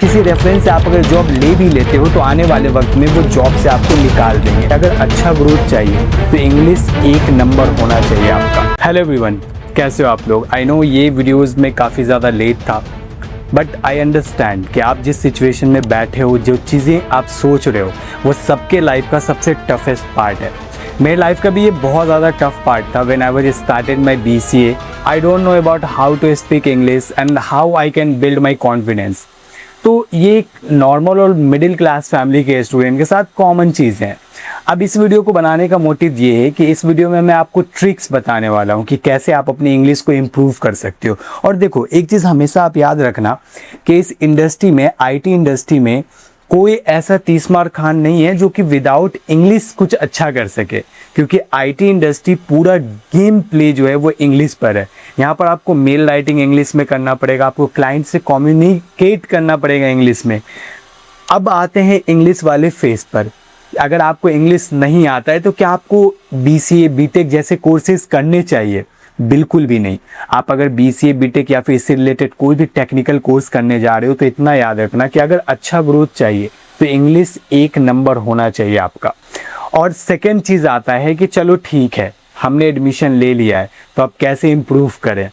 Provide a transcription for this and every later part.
किसी रेफरेंस से आप अगर जॉब ले भी लेते हो तो आने वाले वक्त में वो जॉब से आपको निकाल देंगे। अगर अच्छा ग्रोथ चाहिए तो इंग्लिश एक नंबर होना चाहिए आपका। हेलो एवरीवन, कैसे हो आप लोग? आई नो ये वीडियोस में काफ़ी ज़्यादा लेट था, बट आई अंडरस्टैंड कि आप जिस सिचुएशन में बैठे हो, जो चीज़ें आप सोच रहे हो, वो सबके लाइफ का सबसे टफेस्ट पार्ट है। मेरे लाइफ का भी ये बहुत ज़्यादा टफ पार्ट था। When I was started my BCA, I don't know about how to speak English and how I can build my confidence. तो ये एक नॉर्मल और मिडिल क्लास फैमिली के स्टूडेंट के साथ कॉमन चीज़ है। अब इस वीडियो को बनाने का मोटिव ये है कि इस वीडियो में मैं आपको ट्रिक्स बताने वाला हूँ कि कैसे आप अपनी इंग्लिश को इम्प्रूव कर सकते हो। और देखो, एक चीज़ हमेशा आप याद रखना कि इस इंडस्ट्री में, IT इंडस्ट्री में, कोई ऐसा तीसमार खान नहीं है जो कि विदाउट इंग्लिश कुछ अच्छा कर सके, क्योंकि IT इंडस्ट्री पूरा गेम प्ले जो है वो इंग्लिश पर है। यहाँ पर आपको मेल राइटिंग इंग्लिश में करना पड़ेगा, आपको क्लाइंट से कम्युनिकेट करना पड़ेगा इंग्लिश में। अब आते हैं इंग्लिश वाले फेस पर। अगर आपको इंग्लिश नहीं आता है तो क्या आपको BCA BTech जैसे कोर्सेज करने चाहिए? बिल्कुल भी नहीं। आप अगर BCA BTech या फिर इससे रिलेटेड कोई भी टेक्निकल कोर्स करने जा रहे हो तो इतना याद रखना कि अगर अच्छा ग्रोथ चाहिए तो इंग्लिश एक नंबर होना चाहिए आपका। और सेकेंड चीज़ आता है कि चलो ठीक है, हमने एडमिशन ले लिया है, तो अब कैसे इम्प्रूव करें।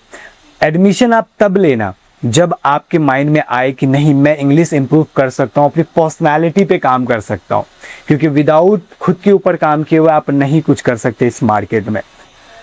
एडमिशन आप तब लेना जब आपके माइंड में आए कि नहीं, मैं इंग्लिश इंप्रूव कर सकता हूँ, अपनी पर्सनालिटी पे काम कर सकता हूँ, क्योंकि विदाउट खुद के ऊपर काम किए हुए आप नहीं कुछ कर सकते इस मार्केट में।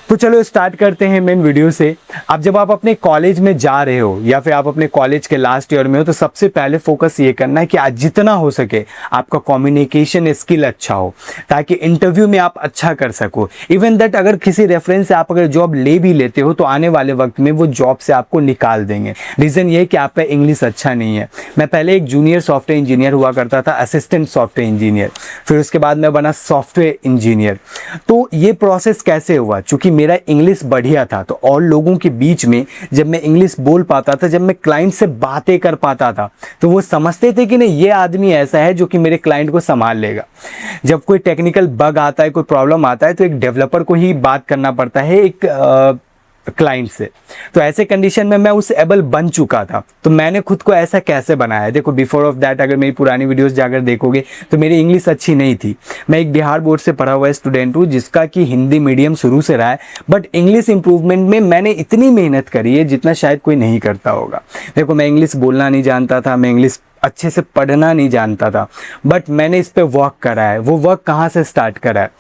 तो चलो स्टार्ट करते हैं मेन वीडियो से। अब जब आप अपने कॉलेज में जा रहे हो या फिर आप अपने कॉलेज के लास्ट ईयर में हो, तो सबसे पहले फोकस ये करना है कि आज जितना हो सके आपका कम्युनिकेशन स्किल अच्छा हो, ताकि इंटरव्यू में आप अच्छा कर सको। इवन दैट अगर किसी रेफरेंस से आप अगर जॉब ले भी लेते हो तो आने वाले वक्त में वो जॉब से आपको निकाल देंगे। रीज़न ये है कि आपका इंग्लिश अच्छा नहीं है। मैं पहले एक जूनियर सॉफ्टवेयर इंजीनियर हुआ करता था, असिस्टेंट सॉफ्टवेयर इंजीनियर, फिर उसके बाद मैं बना सॉफ्टवेयर इंजीनियर। तो ये प्रोसेस कैसे हुआ? चूँकि मेरा इंग्लिश बढ़िया था, तो और लोगों के बीच में जब मैं इंग्लिश बोल पाता था, जब मैं क्लाइंट से बातें कर पाता था, तो वो समझते थे कि नहीं, ये आदमी ऐसा है जो कि मेरे क्लाइंट को संभाल लेगा। जब कोई टेक्निकल बग आता है, कोई प्रॉब्लम आता है, तो एक डेवलपर को ही बात करना पड़ता है एक क्लाइंट से। तो ऐसे कंडीशन में मैं उस एबल बन चुका था। तो मैंने खुद को ऐसा कैसे बनाया? देखो, बिफोर ऑफ दैट अगर मेरी पुरानी वीडियोस जाकर देखोगे तो मेरी इंग्लिश अच्छी नहीं थी। मैं एक बिहार बोर्ड से पढ़ा हुआ स्टूडेंट हूँ, जिसका कि हिंदी मीडियम शुरू से रहा है, बट इंग्लिश इंप्रूवमेंट में मैंने इतनी मेहनत करी है जितना शायद कोई नहीं करता होगा। देखो, मैं इंग्लिश बोलना नहीं जानता था, मैं इंग्लिश अच्छे से पढ़ना नहीं जानता था, बट मैंने इस पर वर्क करा है। वो वर्क कहाँ से स्टार्ट करा है?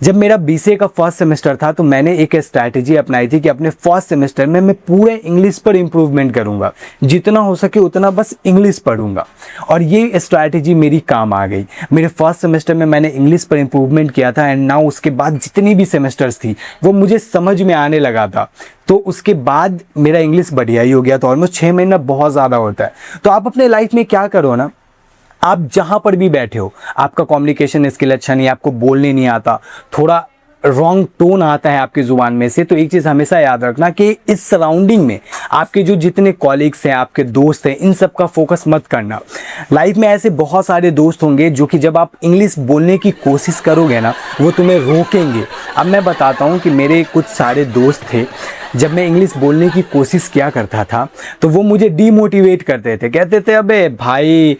जब मेरा BCA का फर्स्ट सेमेस्टर था तो मैंने एक स्ट्रैटेजी अपनाई थी कि अपने फर्स्ट सेमेस्टर में मैं पूरे इंग्लिश पर इम्प्रूवमेंट करूंगा, जितना हो सके उतना बस इंग्लिश पढ़ूंगा। और ये स्ट्रैटेजी मेरी काम आ गई। मेरे फर्स्ट सेमेस्टर में मैंने इंग्लिश पर इम्प्रूवमेंट किया था, एंड नाउ उसके बाद जितनी भी सेमेस्टर्स थी वो मुझे समझ में आने लगा था। तो उसके बाद मेरा इंग्लिश बढ़िया ही हो गया था। ऑलमोस्ट 6 महीना बहुत ज़्यादा होता है। तो आप अपने लाइफ में क्या करो ना, आप जहां पर भी बैठे हो, आपका कम्युनिकेशन स्किल अच्छा नहीं है, आपको बोलने नहीं आता, थोड़ा रॉन्ग टोन आता है आपकी ज़ुबान में से, तो एक चीज़ हमेशा याद रखना कि इस सराउंडिंग में आपके जो जितने कॉलीग्स हैं, आपके दोस्त हैं, इन सब का फोकस मत करना। लाइफ में ऐसे बहुत सारे दोस्त होंगे जो कि जब आप इंग्लिश बोलने की कोशिश करोगे ना, वो तुम्हें रोकेंगे। अब मैं बताता हूँ कि मेरे कुछ सारे दोस्त थे, जब मैं इंग्लिश बोलने की कोशिश किया करता था तो वो मुझे डीमोटिवेट करते थे। कहते थे, अबे भाई,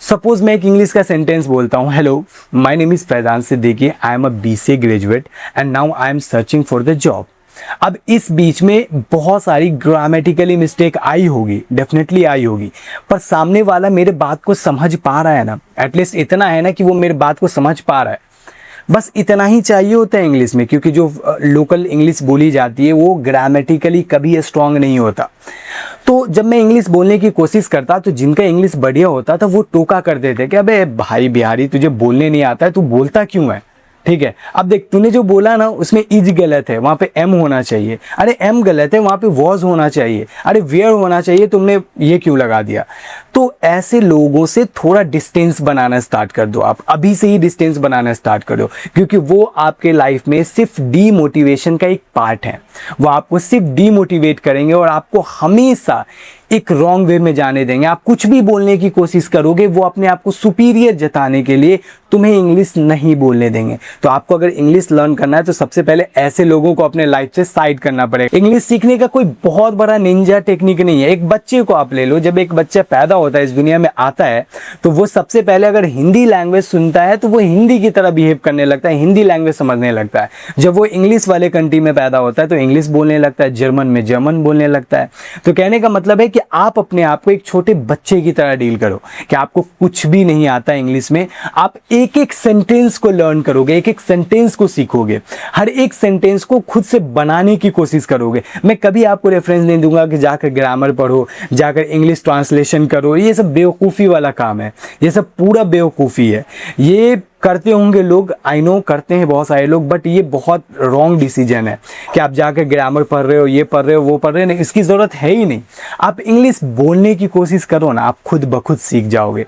सपोज मैं एक इंग्लिश का सेंटेंस बोलता हूँ, hello my name is Faizan Siddiqui, I am a BCA graduate and now I am searching for the job. अब इस बीच में बहुत सारी ग्रामेटिकली मिस्टेक आई होगी, डेफिनेटली आई होगी, पर सामने वाला मेरे बात को समझ पा रहा है ना, एटलीस्ट इतना है ना कि वो मेरे बात को समझ पा रहा है। बस इतना ही चाहिए होता है इंग्लिश में, क्योंकि जो लोकल इंग्लिश बोली जाती है वो ग्रामेटिकली कभी स्ट्रांग नहीं होता। तो जब मैं इंग्लिश बोलने की कोशिश करता तो जिनका इंग्लिश बढ़िया होता था वो टोका करते थे कि अबे भाई बिहारी, तुझे बोलने नहीं आता है, तू बोलता क्यों है? ठीक है, अब देख, तूने जो बोला ना उसमें इज गलत है, वहाँ पे एम होना चाहिए। अरे एम गलत है, वहाँ पे वॉज होना चाहिए। अरे वेयर होना चाहिए, तुमने ये क्यों लगा दिया? तो ऐसे लोगों से थोड़ा डिस्टेंस बनाना स्टार्ट कर दो। आप अभी से ही डिस्टेंस बनाना स्टार्ट कर दो, क्योंकि वो आपके लाइफ में सिर्फ डीमोटिवेशन का एक पार्ट है। वो आपको सिर्फ डीमोटिवेट करेंगे और आपको हमेशा एक रॉन्ग वे में जाने देंगे। आप कुछ भी बोलने की कोशिश करोगे, वो अपने आप को सुपीरियर जताने के लिए तुम्हें इंग्लिश नहीं बोलने देंगे। तो आपको अगर इंग्लिश लर्न करना है तो सबसे पहले ऐसे लोगों को अपने लाइफ से साइड करना पड़ेगा। इंग्लिश सीखने का कोई बहुत बड़ा निंजा टेक्निक नहीं है। एक बच्चे को आप ले लो, जब एक बच्चा पैदा होता है, इस दुनिया में आता है, तो वो सबसे पहले अगर हिंदी लैंग्वेज सुनता है तो वो हिंदी की तरह बिहेव करने लगता है, हिंदी लैंग्वेज समझने लगता है। जब वो इंग्लिश वाले कंट्री में पैदा होता है तो इंग्लिश बोलने लगता है, जर्मन में जर्मन बोलने लगता है। तो कहने का मतलब है कि आप अपने आप को एक छोटे बच्चे की तरह डील करो कि आपको कुछ भी नहीं आता इंग्लिश में। आप एक एक सेंटेंस को लर्न करोगे, एक एक सेंटेंस को सीखोगे, हर एक सेंटेंस को खुद से बनाने की कोशिश करोगे। मैं कभी आपको रेफरेंस नहीं दूंगा कि जाकर ग्रामर पढ़ो, जाकर इंग्लिश ट्रांसलेशन करो। ये सब बेवकूफ़ी वाला काम है, ये सब पूरा बेवकूफ़ी है। ये करते होंगे लोग, आई नो करते हैं बहुत सारे लोग, बट ये बहुत रॉन्ग डिसीजन है कि आप जाकर ग्रामर पढ़ रहे हो, ये पढ़ रहे हो, वो पढ़ रहे हो। नहीं, इसकी ज़रूरत है ही नहीं। आप इंग्लिश बोलने की कोशिश करो ना, आप खुद ब खुद सीख जाओगे।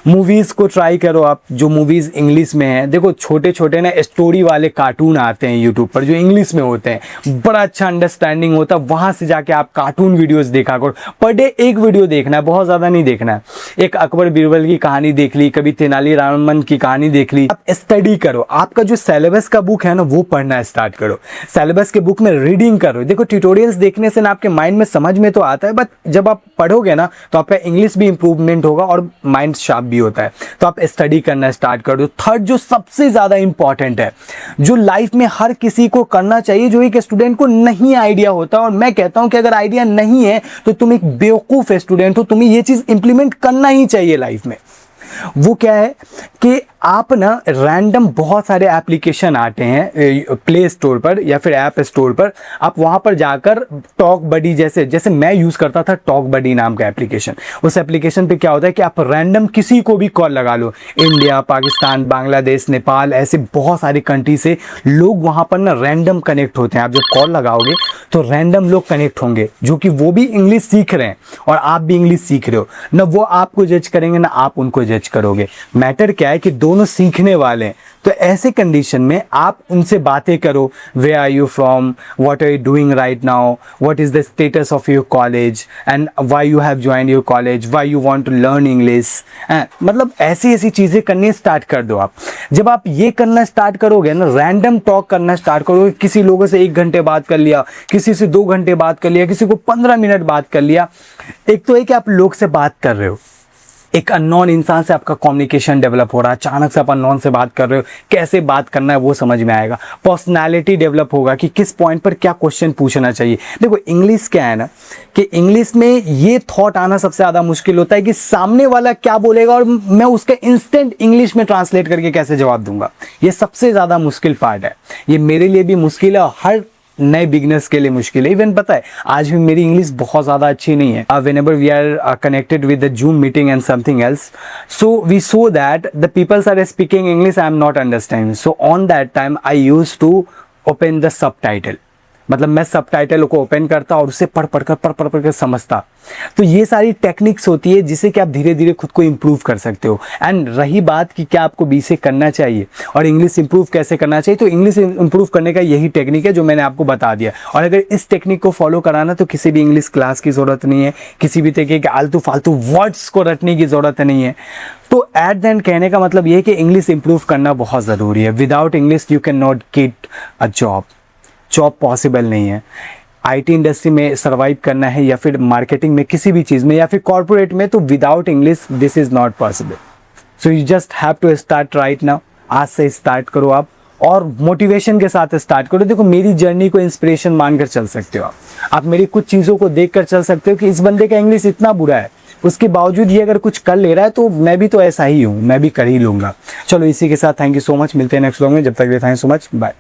मूवीज़ को ट्राई करो आप, जो मूवीज़ इंग्लिश में हैं। देखो छोटे छोटे ना स्टोरी वाले कार्टून आते हैं यूट्यूब पर जो इंग्लिश में होते हैं, बड़ा अच्छा अंडरस्टैंडिंग होता है। वहाँ से जाके आप कार्टून वीडियोज़ देखा करो। पर डे एक वीडियो देखना है, बहुत ज़्यादा नहीं देखना है। एक अकबर बीरबल की कहानी देख ली, कभी तेनालीरामन की कहानी देख ली। आप स्टडी करो, आपका जो सिलेबस का बुक है ना वो पढ़ना स्टार्ट करो। सिलेबस के बुक में रीडिंग करो। देखो ट्यूटोरियल्स देखने से ना आपके माइंड में समझ में तो आता है, बट जब आप पढ़ोगे ना तो आपका इंग्लिश भी इंप्रूवमेंट होगा और माइंड शार्प भी होता है। तो आप स्टडी करना स्टार्ट कर दो। थर्ड जो सबसे ज़्यादा इंपॉर्टेंट है, जो लाइफ में हर किसी को करना चाहिए, जो एक स्टूडेंट को नहीं आइडिया होता, और मैं कहता हूं कि अगर आइडिया नहीं है तो तुम एक बेवकूफ़ स्टूडेंट हो, तुम्हें ये चीज़ इंप्लीमेंट करना ही चाहिए लाइफ में। वो क्या है कि आप ना रैंडम बहुत सारे एप्लीकेशन आते हैं प्ले स्टोर पर या फिर ऐप स्टोर पर, आप वहाँ पर जाकर टॉक बडी जैसे मैं यूज़ करता था टॉक बडी नाम का एप्लीकेशन। उस एप्लीकेशन पे क्या होता है कि आप रैंडम किसी को भी कॉल लगा लो, इंडिया, पाकिस्तान, बांग्लादेश, नेपाल, ऐसे बहुत सारी कंट्री से लोग वहाँ पर ना रैंडम कनेक्ट होते हैं। आप जब कॉल लगाओगे तो रैंडम लोग कनेक्ट होंगे जो कि वो भी इंग्लिश सीख रहे हैं और आप भी इंग्लिश सीख रहे हो ना। वो आपको जज करेंगे ना आप उनको जज करोगे। मैटर क्या है कि दोनों सीखने वाले हैं। तो ऐसे कंडीशन में आप उनसे बातें करो। Where are you from, what are you doing right now, what is the status of your college and why you have joined your college, why you want to learn English. मतलब ऐसी ऐसी चीज़ें करनी स्टार्ट कर दो आप। जब आप ये करना स्टार्ट करोगे ना, रैंडम टॉक करना स्टार्ट करोगे, किसी लोगों से 1 घंटे बात कर लिया, किसी से 2 घंटे बात कर लिया, किसी को 15 मिनट बात कर लिया। एक तो है कि आप लोग से बात कर रहे हो, एक अननोन इंसान से आपका कम्युनिकेशन डेवलप हो रहा है। अचानक से आप अननोन से बात कर रहे हो, कैसे बात करना है वो समझ में आएगा। पर्सनालिटी डेवलप होगा कि किस पॉइंट पर क्या क्वेश्चन पूछना चाहिए। देखो इंग्लिश क्या है ना कि इंग्लिश में ये थॉट आना सबसे ज़्यादा मुश्किल होता है कि सामने वाला क्या बोलेगा और मैं उसका इंस्टेंट इंग्लिश में ट्रांसलेट करके कैसे जवाब दूंगा। ये सबसे ज़्यादा मुश्किल पार्ट है। ये मेरे लिए भी मुश्किल है और हर नए बिगनर्स के लिए मुश्किल है। इवन पता है आज भी मेरी इंग्लिश बहुत ज़्यादा अच्छी नहीं है। whenever we are connected with the Zoom meeting and something else, so we saw that the people are speaking English, I am not understanding. So on that time I used to open the subtitle, मतलब मैं subtitle को open करता और उससे पढ़ कर समझता। तो ये सारी टेक्निक्स होती है जिससे कि आप धीरे धीरे खुद को इम्प्रूव कर सकते हो। एंड रही बात कि क्या आपको बीसे करना चाहिए और इंग्लिश इंप्रूव कैसे करना चाहिए, तो इंग्लिश इंप्रूव करने का यही टेक्निक है जो मैंने आपको बता दिया। और अगर इस टेक्निक को फॉलो कराना तो किसी भी इंग्लिश क्लास की ज़रूरत नहीं है, किसी भी तरीके के आलतू फालतू वर्ड्स को रटने की ज़रूरत नहीं है। तो एट द एंड कहने का मतलब ये है कि इंग्लिश इंप्रूव करना बहुत ज़रूरी है। Without English you can not get a job possible नहीं है। आईटी इंडस्ट्री में सर्वाइव करना है या फिर मार्केटिंग में, किसी भी चीज़ में या फिर कॉर्पोरेट में, तो without English this is not possible. So you just have to start right now. आज से स्टार्ट करो आप और मोटिवेशन के साथ स्टार्ट करो। देखो मेरी जर्नी को इंस्पिरेशन मानकर चल सकते हो आप मेरी कुछ चीज़ों को देख कर चल सकते हो कि इस बंदे का इंग्लिश इतना बुरा है, उसके बावजूद ये अगर कुछ कर ले रहा है तो मैं भी तो ऐसा ही हूँ, मैं भी कर ही लूँगा। चलो इसी के साथ थैंक यू सो मच, मिलते हैं नेक्स्ट व्लॉग में। जब तक के लिए thank you so much, bye.